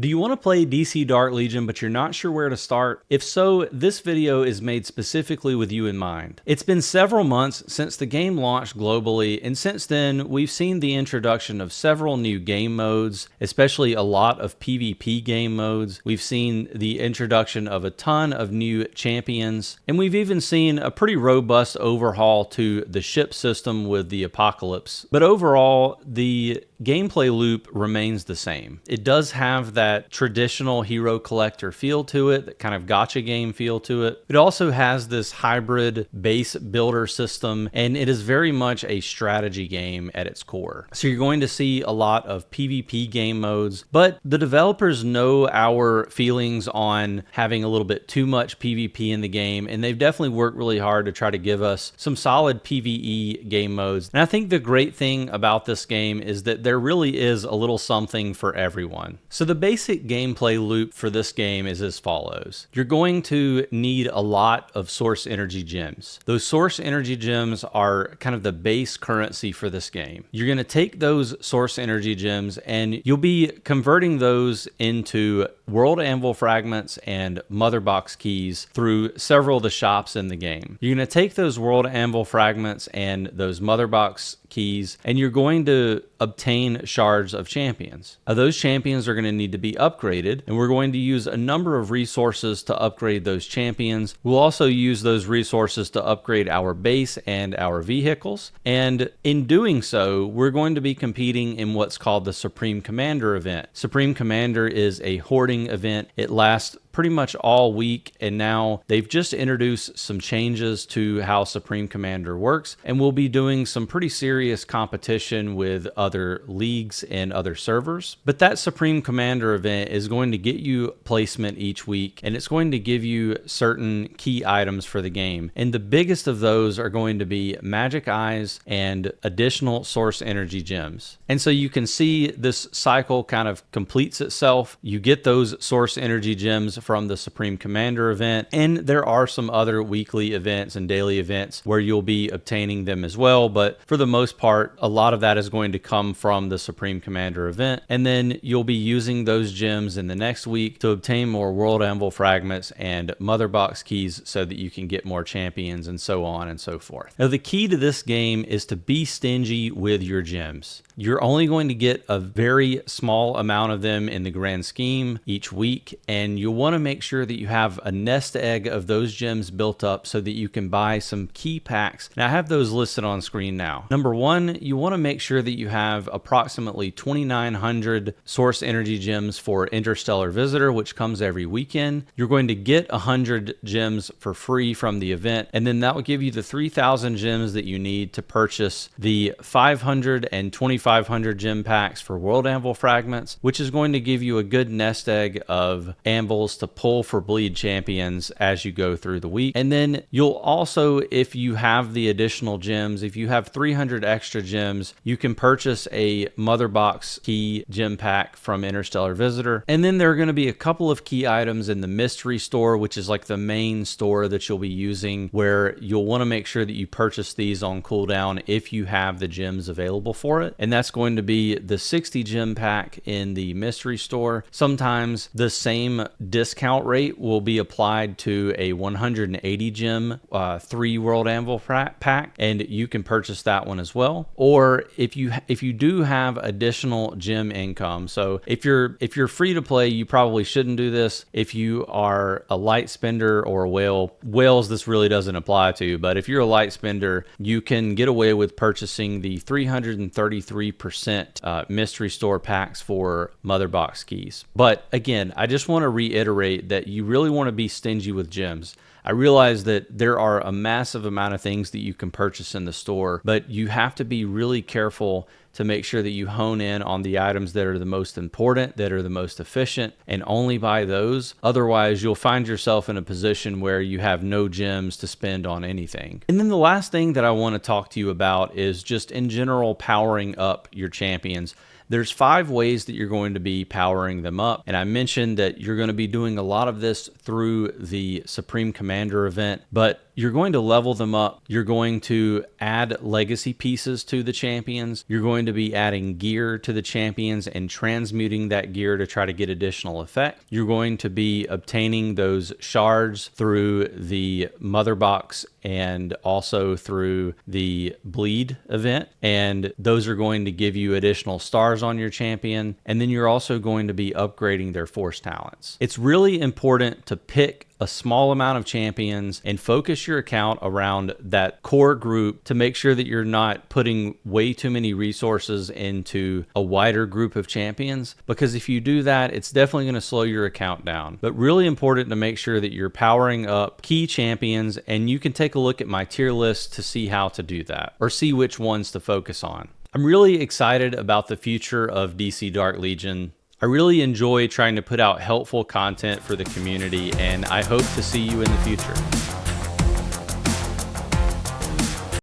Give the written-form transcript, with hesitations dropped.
Do you want to play DC Dark Legion but you're not sure where to start? If so, this video is made specifically with you in mind. It's been several months since the game launched globally, and since then we've seen the introduction of several new game modes, especially a lot of PvP game modes. We've seen the introduction of a ton of new champions, and we've even seen a pretty robust overhaul to the ship system with the Apocalypse. But overall, the gameplay loop remains the same. It does have that traditional hero collector feel to it, that kind of gacha game feel to it. It also has this hybrid base builder system, and it is very much a strategy game at its core. So you're going to see a lot of PvP game modes, but the developers know our feelings on having a little bit too much PvP in the game, and they've definitely worked really hard to try to give us some solid PvE game modes. And I think the great thing about this game is that there really is a little something for everyone. So the basic gameplay loop for this game is as follows. You're going to need a lot of source energy gems. Those source energy gems are kind of the base currency for this game. You're going to take those source energy gems and you'll be converting those into world anvil fragments and mother box keys through several of the shops in the game. You're going to take those world anvil fragments and those mother box keys, and you're going to obtain shards of champions. Those champions are going to need to be upgraded, and we're going to use a number of resources to upgrade those champions. We'll also use those resources to upgrade our base and our vehicles, and in doing so, we're going to be competing in what's called the Supreme Commander event. Supreme Commander is a hoarding event. It lasts pretty much all week, and now they've just introduced some changes to how Supreme Commander works, and we'll be doing some pretty serious competition with other leagues and other servers. But that Supreme Commander event is going to get you placement each week, and it's going to give you certain key items for the game, and the biggest of those are going to be magic eyes and additional source energy gems. And so you can see this cycle kind of completes itself. You get those source energy gems from the Supreme Commander event, and there are some other weekly events and daily events where you'll be obtaining them as well, but for the most part, a lot of that is going to come from the Supreme Commander event, and then you'll be using those gems in the next week to obtain more world anvil fragments and mother box keys so that you can get more champions and so on and so forth. Now, the key to this game is to be stingy with your gems. You're only going to get a very small amount of them in the grand scheme each week, and you'll want to make sure that you have a nest egg of those gems built up so that you can buy some key packs. Now, I have those listed on screen now. Number one, you want to make sure that you have approximately 2,900 source energy gems for Interstellar Visitor, which comes every weekend. You're going to get 100 gems for free from the event, and then that will give you the 3,000 gems that you need to purchase the 500 and 2,500 gem packs for world anvil fragments, which is going to give you a good nest egg of anvils to pull for bleed champions as you go through the week. And then you'll also, if you have the additional gems, if you have 300 extra gems, you can purchase a mother box key gem pack from Interstellar Visitor. And then there are going to be a couple of key items in the mystery store, which is like the main store that you'll be using, where you'll want to make sure that you purchase these on cooldown if you have the gems available for it. And that's going to be the 60 gem pack in the mystery store. Sometimes the same discount rate will be applied to a 180 gem 3 world anvil pack, and you can purchase that one as well. Or if you do have additional gem income, so if you're free to play, you probably shouldn't do this. If you are a light spender or a whales this really doesn't apply to, but if you're a light spender, you can get away with purchasing the 333% mystery store packs for mother box keys. But again, I just want to reiterate that you really want to be stingy with gems. I realize that there are a massive amount of things that you can purchase in the store, but you have to be really careful to make sure that you hone in on the items that are the most important, that are the most efficient, and only buy those. Otherwise, you'll find yourself in a position where you have no gems to spend on anything. And then the last thing that I want to talk to you about is just in general powering up your champions. There's 5 ways that you're going to be powering them up. And I mentioned that you're going to be doing a lot of this through the Supreme Commander event, but you're going to level them up. You're going to add legacy pieces to the champions. You're going to be adding gear to the champions and transmuting that gear to try to get additional effect. You're going to be obtaining those shards through the Mother Box and also through the Bleed event. And those are going to give you additional stars on your champion. And then you're also going to be upgrading their force talents. It's really important to pick a small amount of champions and focus your account around that core group to make sure that you're not putting way too many resources into a wider group of champions, because if you do that, it's definitely going to slow your account down. But really important to make sure that you're powering up key champions, and you can take a look at my tier list to see how to do that or see which ones to focus on. I'm really excited about the future of DC Dark Legion. I really enjoy trying to put out helpful content for the community, and I hope to see you in the future.